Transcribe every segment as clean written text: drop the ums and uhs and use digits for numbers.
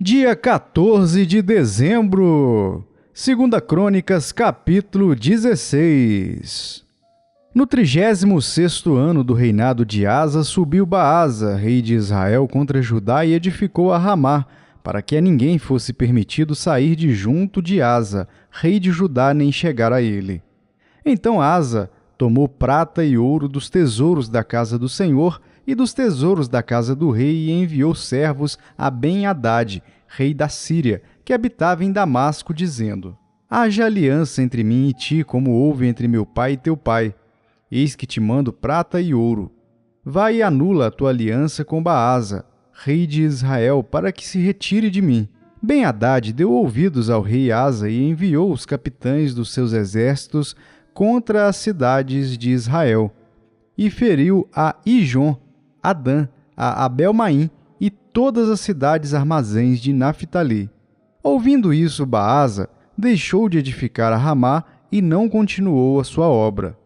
Dia 14 de dezembro, 2 Crônicas, capítulo 16. No 36º ano do reinado de Asa, subiu Baasa, rei de Israel, contra Judá e edificou a Ramá, para que a ninguém fosse permitido sair de junto de Asa, rei de Judá, nem chegar a ele. Então Asa tomou prata e ouro dos tesouros da casa do Senhor e dos tesouros da casa do rei e enviou servos a Ben-Hadad, rei da Síria, que habitava em Damasco, dizendo: Haja aliança entre mim e ti, como houve entre meu pai e teu pai. Eis que te mando prata e ouro. Vai e anula a tua aliança com Baasa, rei de Israel, para que se retire de mim. Ben-Hadad deu ouvidos ao rei Asa e enviou os capitães dos seus exércitos contra as cidades de Israel, e feriu a Ijon, a Dan, a Abel-Maim e todas as cidades armazéns de Naphtali. Ouvindo isso, Baasa deixou de edificar a Ramá e não continuou a sua obra.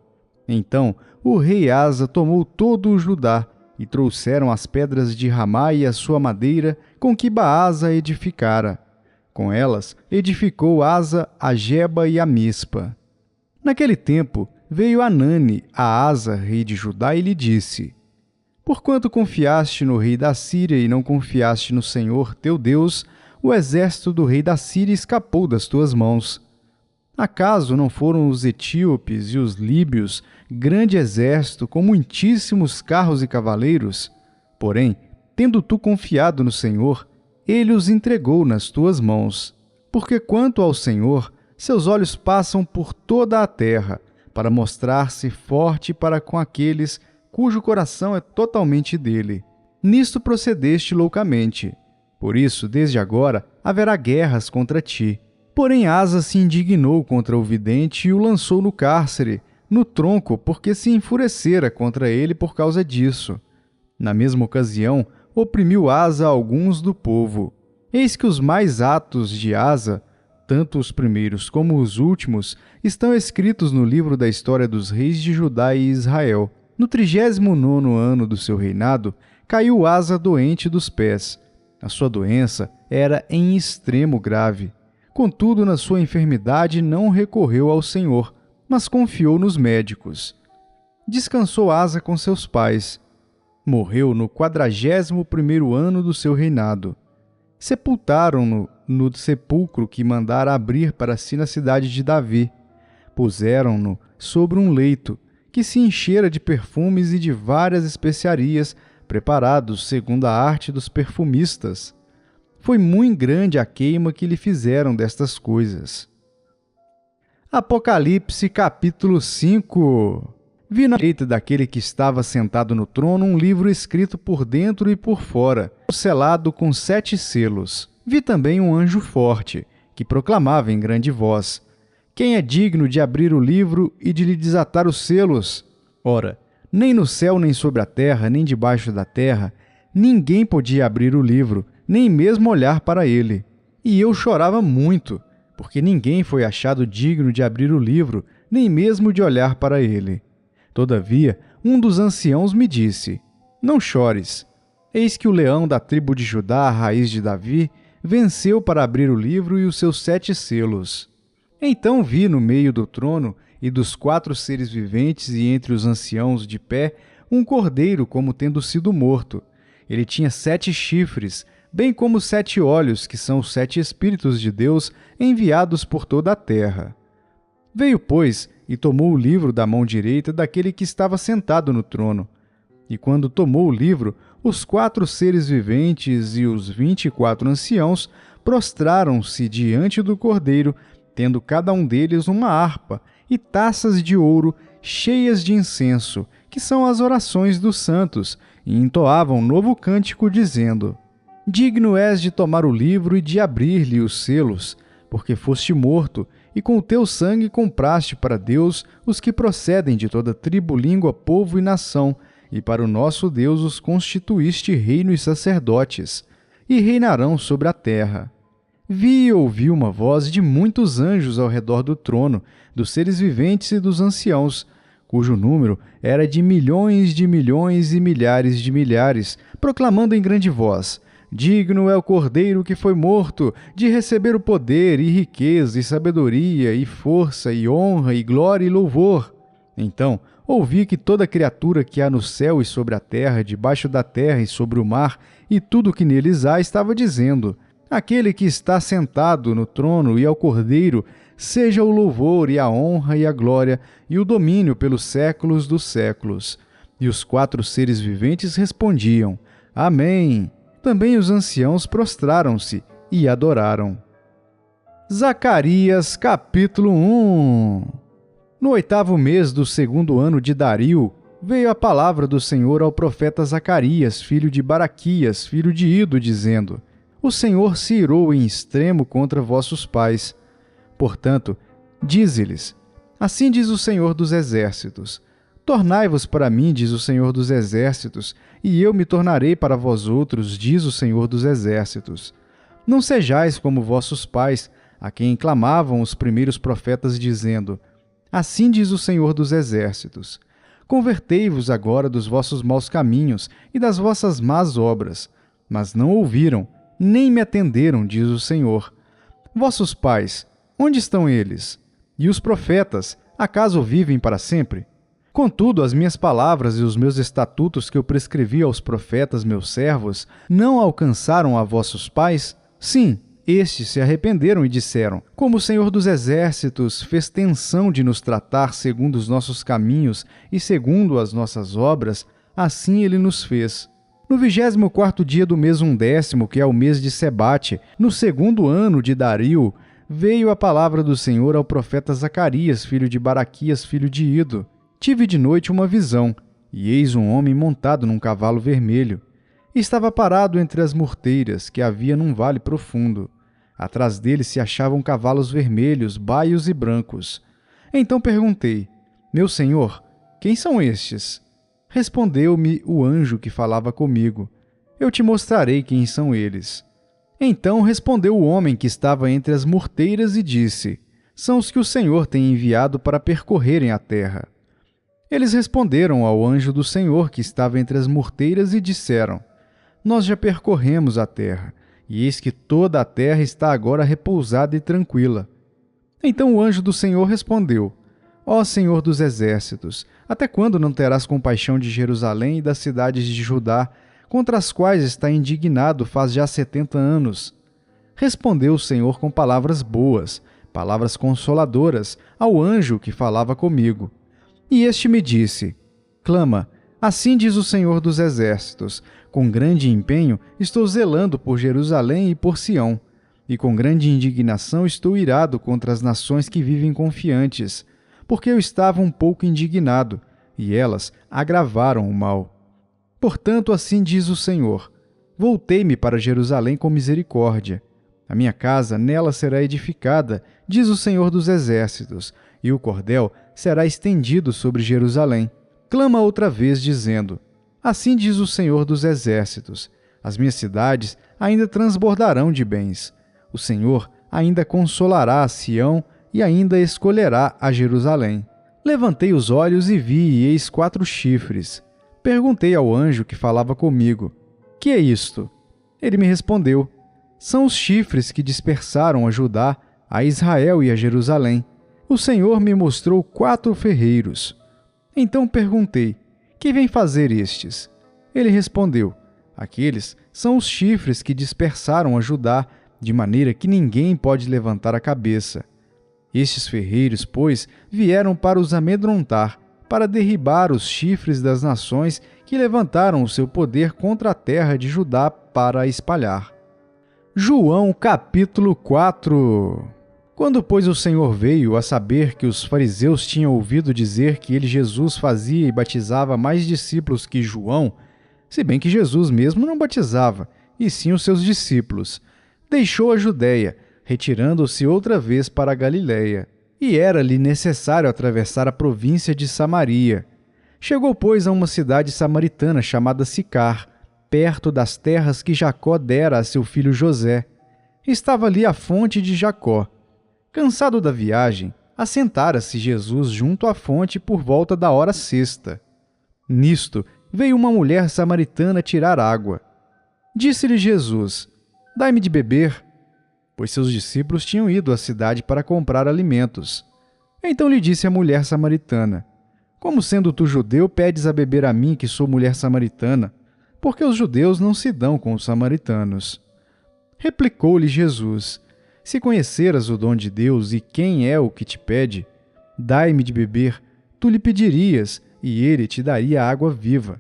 Então o rei Asa tomou todo o Judá, e trouxeram as pedras de Ramá e a sua madeira com que Baasa edificara. Com elas edificou Asa a Geba e a Mispa. Naquele tempo veio Anani a Asa, rei de Judá, e lhe disse: Porquanto confiaste no rei da Síria e não confiaste no Senhor teu Deus, o exército do rei da Síria escapou das tuas mãos. Acaso não foram os etíopes e os líbios grande exército com muitíssimos carros e cavaleiros? Porém, tendo tu confiado no Senhor, ele os entregou nas tuas mãos. Porque quanto ao Senhor, seus olhos passam por toda a terra, para mostrar-se forte para com aqueles cujo coração é totalmente dele. Nisto procedeste loucamente. Por isso, desde agora, haverá guerras contra ti. Porém, Asa se indignou contra o vidente e o lançou no cárcere, no tronco, porque se enfurecera contra ele por causa disso. Na mesma ocasião, oprimiu Asa alguns do povo. Eis que os mais atos de Asa, tanto os primeiros como os últimos, estão escritos no livro da história dos reis de Judá e Israel. No 39º ano do seu reinado, caiu Asa doente dos pés. A sua doença era em extremo grave. Contudo, na sua enfermidade não recorreu ao Senhor, mas confiou nos médicos. Descansou Asa com seus pais. Morreu no 41º ano do seu reinado. Sepultaram-no no sepulcro que mandara abrir para si na cidade de Davi. Puseram-no sobre um leito, que se enchera de perfumes e de várias especiarias, preparados segundo a arte dos perfumistas. Foi muito grande a queima que lhe fizeram destas coisas. Apocalipse, capítulo 5. Vi na direita daquele que estava sentado no trono um livro escrito por dentro e por fora, selado com 7 selos. Vi também um anjo forte, que proclamava em grande voz: Quem é digno de abrir o livro e de lhe desatar os selos? Ora, nem no céu, nem sobre a terra, nem debaixo da terra, ninguém podia abrir o livro, nem mesmo olhar para ele. E eu chorava muito, porque ninguém foi achado digno de abrir o livro, nem mesmo de olhar para ele. Todavia, um dos anciãos me disse: Não chores. Eis que o leão da tribo de Judá, a raiz de Davi, venceu para abrir o livro e os seus 7 selos. Então vi no meio do trono e dos 4 seres viventes e entre os anciãos de pé um cordeiro como tendo sido morto. Ele tinha 7 chifres, bem como 7 olhos, que são os 7 Espíritos de Deus enviados por toda a terra. Veio, pois, e tomou o livro da mão direita daquele que estava sentado no trono. E quando tomou o livro, os 4 seres viventes e os 24 anciãos prostraram-se diante do cordeiro, tendo cada um deles uma harpa e taças de ouro cheias de incenso, que são as orações dos santos, e entoavam um novo cântico, dizendo: Digno és de tomar o livro e de abrir-lhe os selos, porque foste morto, e com o teu sangue compraste para Deus os que procedem de toda tribo, língua, povo e nação, e para o nosso Deus os constituíste reino e sacerdotes, e reinarão sobre a terra. Vi e ouvi uma voz de muitos anjos ao redor do trono, dos seres viventes e dos anciãos, cujo número era de milhões e milhares de milhares, proclamando em grande voz: digno é o Cordeiro que foi morto de receber o poder e riqueza e sabedoria e força e honra e glória e louvor. Então ouvi que toda criatura que há no céu e sobre a terra, debaixo da terra e sobre o mar, e tudo que neles há, estava dizendo: aquele que está sentado no trono e ao Cordeiro, seja o louvor e a honra e a glória e o domínio pelos séculos dos séculos. E os 4 seres viventes respondiam: Amém. Também os anciãos prostraram-se e adoraram. Zacarias capítulo 1. No 8º mês do 2º ano de Dario, veio a palavra do Senhor ao profeta Zacarias, filho de Baraquias, filho de Ido, dizendo: O Senhor se irou em extremo contra vossos pais. Portanto, dize-lhes: Assim diz o Senhor dos Exércitos: Tornai-vos para mim, diz o Senhor dos Exércitos, e eu me tornarei para vós outros, diz o Senhor dos Exércitos. Não sejais como vossos pais, a quem clamavam os primeiros profetas, dizendo: Assim diz o Senhor dos Exércitos: Convertei-vos agora dos vossos maus caminhos e das vossas más obras. Mas não ouviram, nem me atenderam, diz o Senhor. Vossos pais, onde estão eles? E os profetas, acaso vivem para sempre? Contudo, as minhas palavras e os meus estatutos que eu prescrevi aos profetas, meus servos, não alcançaram a vossos pais? Sim, estes se arrependeram e disseram: Como o Senhor dos Exércitos fez tensão de nos tratar segundo os nossos caminhos e segundo as nossas obras, assim ele nos fez. No 24º dia do mês 11º, que é o mês de Sebate, no 2º ano de Dario, veio a palavra do Senhor ao profeta Zacarias, filho de Baraquias, filho de Ido. Tive de noite uma visão, e eis um homem montado num cavalo vermelho. Estava parado entre as murteiras que havia num vale profundo. Atrás dele se achavam cavalos vermelhos, baios e brancos. Então perguntei: Meu senhor, quem são estes? Respondeu-me o anjo que falava comigo: Eu te mostrarei quem são eles. Então respondeu o homem que estava entre as murteiras e disse: São os que o Senhor tem enviado para percorrerem a terra. Eles responderam ao anjo do Senhor que estava entre as murteiras e disseram: Nós já percorremos a terra, e eis que toda a terra está agora repousada e tranquila. Então o anjo do Senhor respondeu: Ó Senhor dos Exércitos, até quando não terás compaixão de Jerusalém e das cidades de Judá, contra as quais está indignado faz já 70 anos? Respondeu o Senhor com palavras boas, palavras consoladoras, ao anjo que falava comigo. E este me disse: Clama, assim diz o Senhor dos Exércitos: com grande empenho estou zelando por Jerusalém e por Sião, e com grande indignação estou irado contra as nações que vivem confiantes, porque eu estava um pouco indignado, e elas agravaram o mal. Portanto, assim diz o Senhor: Voltei-me para Jerusalém com misericórdia. A minha casa nela será edificada, diz o Senhor dos Exércitos, e o cordel será estendido sobre Jerusalém. Clama outra vez, dizendo: Assim diz o Senhor dos Exércitos: As minhas cidades ainda transbordarão de bens. O Senhor ainda consolará a Sião e ainda escolherá a Jerusalém. Levantei os olhos e vi, e eis 4 chifres. Perguntei ao anjo que falava comigo: Que é isto? Ele me respondeu: São os chifres que dispersaram a Judá, a Israel e a Jerusalém. O Senhor me mostrou 4 ferreiros. Então perguntei: Que vêm fazer estes? Ele respondeu: Aqueles são os chifres que dispersaram a Judá, de maneira que ninguém pode levantar a cabeça. Estes ferreiros, pois, vieram para os amedrontar, para derribar os chifres das nações que levantaram o seu poder contra a terra de Judá para a espalhar. João capítulo 4. Quando, pois, o Senhor veio a saber que os fariseus tinham ouvido dizer que ele, Jesus, fazia e batizava mais discípulos que João, se bem que Jesus mesmo não batizava, e sim os seus discípulos, deixou a Judéia, retirando-se outra vez para a Galiléia. E era-lhe necessário atravessar a província de Samaria. Chegou, pois, a uma cidade samaritana chamada Sicar, perto das terras que Jacó dera a seu filho José. Estava ali a fonte de Jacó. Cansado da viagem, assentara-se Jesus junto à fonte por volta da hora sexta. Nisto, veio uma mulher samaritana tirar água. Disse-lhe Jesus: Dai-me de beber, pois seus discípulos tinham ido à cidade para comprar alimentos. Então lhe disse a mulher samaritana: Como sendo tu judeu, pedes a beber a mim, que sou mulher samaritana? Porque os judeus não se dão com os samaritanos. Replicou-lhe Jesus: Se conheceras o dom de Deus e quem é o que te pede, dai-me de beber, tu lhe pedirias, e ele te daria água viva.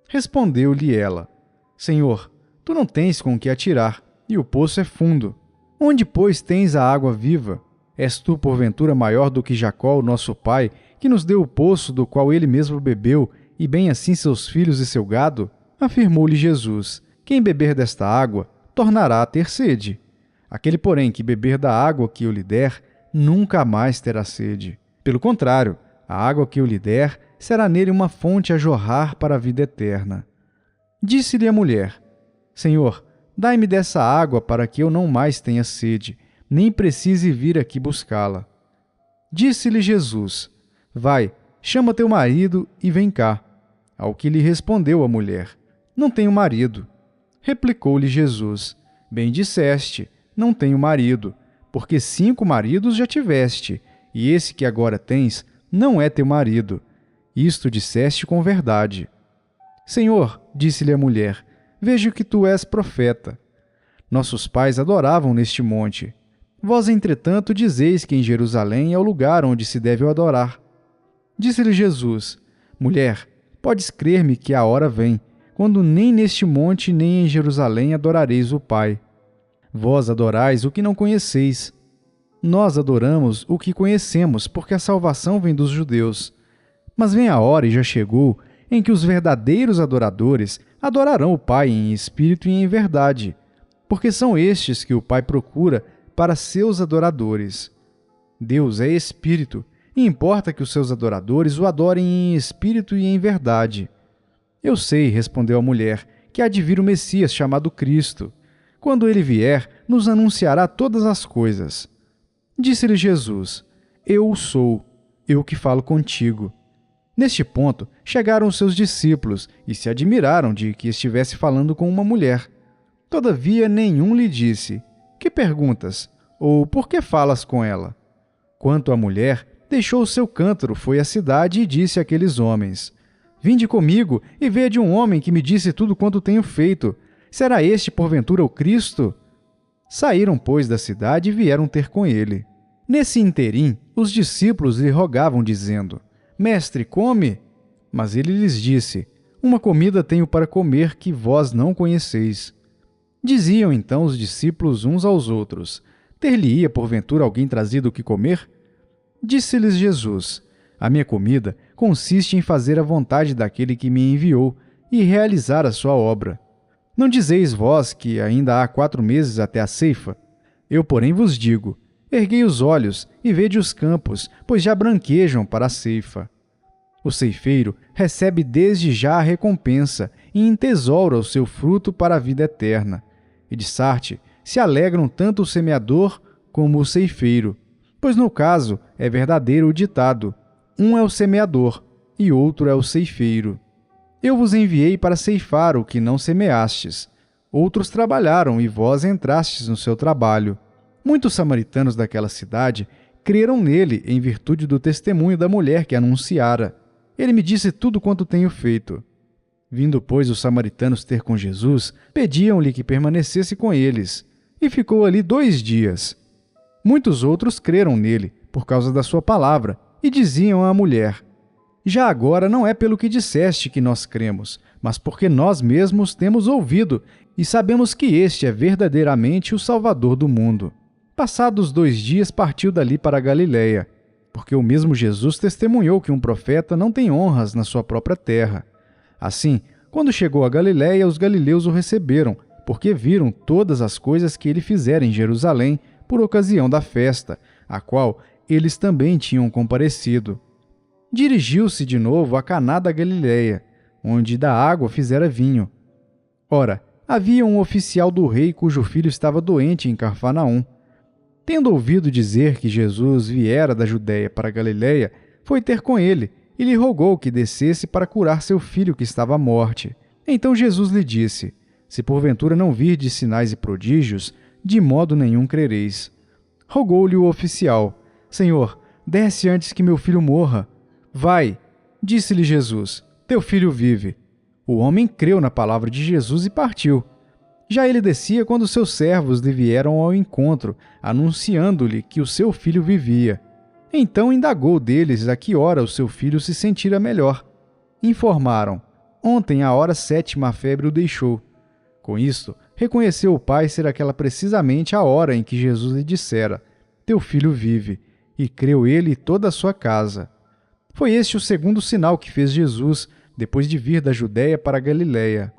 Respondeu-lhe ela: Senhor, tu não tens com que atirar, e o poço é fundo. Onde, pois, tens a água viva? És tu, porventura, maior do que Jacó, o nosso pai, que nos deu o poço do qual ele mesmo bebeu, e bem assim seus filhos e seu gado? Afirmou-lhe Jesus: Quem beber desta água, tornará a ter sede. Aquele, porém, que beber da água que eu lhe der, nunca mais terá sede. Pelo contrário, a água que eu lhe der será nele uma fonte a jorrar para a vida eterna. Disse-lhe a mulher: Senhor, dai-me dessa água para que eu não mais tenha sede, nem precise vir aqui buscá-la. Disse-lhe Jesus: Vai, chama teu marido e vem cá. Ao que lhe respondeu a mulher: Não tenho marido. Replicou-lhe Jesus: Bem disseste, não tenho marido, porque 5 maridos já tiveste, e esse que agora tens não é teu marido. Isto disseste com verdade. Senhor, disse-lhe a mulher, vejo que tu és profeta. Nossos pais adoravam neste monte. Vós, entretanto, dizeis que em Jerusalém é o lugar onde se deve adorar. Disse-lhe Jesus: Mulher, podes crer-me que a hora vem, quando nem neste monte nem em Jerusalém adorareis o Pai. Vós adorais o que não conheceis. Nós adoramos o que conhecemos, porque a salvação vem dos judeus. Mas vem a hora, e já chegou, em que os verdadeiros adoradores adorarão o Pai em espírito e em verdade, porque são estes que o Pai procura para seus adoradores. Deus é espírito, e importa que os seus adoradores o adorem em espírito e em verdade. Eu sei, respondeu a mulher, que há de vir o Messias chamado Cristo. Quando ele vier, nos anunciará todas as coisas. Disse-lhe Jesus: Eu o sou, eu que falo contigo. Neste ponto, chegaram os seus discípulos e se admiraram de que estivesse falando com uma mulher. Todavia, nenhum lhe disse: Que perguntas? Ou por que falas com ela? Quanto à mulher, deixou o seu cântaro, foi à cidade e disse àqueles homens: Vinde comigo e vede um homem que me disse tudo quanto tenho feito. Será este, porventura, o Cristo? Saíram, pois, da cidade e vieram ter com ele. Nesse interim, os discípulos lhe rogavam, dizendo: Mestre, come! Mas ele lhes disse: Uma comida tenho para comer que vós não conheceis. Diziam então os discípulos uns aos outros: Ter-lhe-ia, porventura, alguém trazido o que comer? Disse-lhes Jesus: A minha comida consiste em fazer a vontade daquele que me enviou e realizar a sua obra. Não dizeis vós que ainda há 4 meses até a ceifa? Eu, porém, vos digo: erguei os olhos e vede os campos, pois já branquejam para a ceifa. O ceifeiro recebe desde já a recompensa e entesoura o seu fruto para a vida eterna. E de Sarte se alegram tanto o semeador como o ceifeiro, pois no caso é verdadeiro o ditado: um é o semeador e outro é o ceifeiro. Eu vos enviei para ceifar o que não semeastes. Outros trabalharam e vós entrastes no seu trabalho. Muitos samaritanos daquela cidade creram nele em virtude do testemunho da mulher que anunciara: Ele me disse tudo quanto tenho feito. Vindo, pois, os samaritanos ter com Jesus, pediam-lhe que permanecesse com eles, e ficou ali 2 dias. Muitos outros creram nele, por causa da sua palavra, e diziam à mulher: Já agora não é pelo que disseste que nós cremos, mas porque nós mesmos temos ouvido e sabemos que este é verdadeiramente o Salvador do mundo. Passados 2 dias partiu dali para a Galiléia, porque o mesmo Jesus testemunhou que um profeta não tem honras na sua própria terra. Assim, quando chegou a Galiléia, os galileus o receberam, porque viram todas as coisas que ele fizera em Jerusalém por ocasião da festa, a qual eles também tinham comparecido. Dirigiu-se de novo a Caná da Galiléia, onde da água fizera vinho. Ora, havia um oficial do rei cujo filho estava doente em Cafarnaum. Tendo ouvido dizer que Jesus viera da Judéia para a Galiléia, foi ter com ele e lhe rogou que descesse para curar seu filho que estava à morte. Então Jesus lhe disse: Se porventura não virdes sinais e prodígios, de modo nenhum crereis. Rogou-lhe o oficial: Senhor, desce antes que meu filho morra. Vai, disse-lhe Jesus, teu filho vive. O homem creu na palavra de Jesus e partiu. Já ele descia quando seus servos lhe vieram ao encontro, anunciando-lhe que o seu filho vivia. Então indagou deles a que hora o seu filho se sentira melhor. Informaram: ontem, à hora 7ª, a febre o deixou. Com isto, reconheceu o pai ser aquela precisamente a hora em que Jesus lhe dissera: teu filho vive, e creu ele e toda a sua casa. Foi este o segundo sinal que fez Jesus, depois de vir da Judéia para a Galiléia.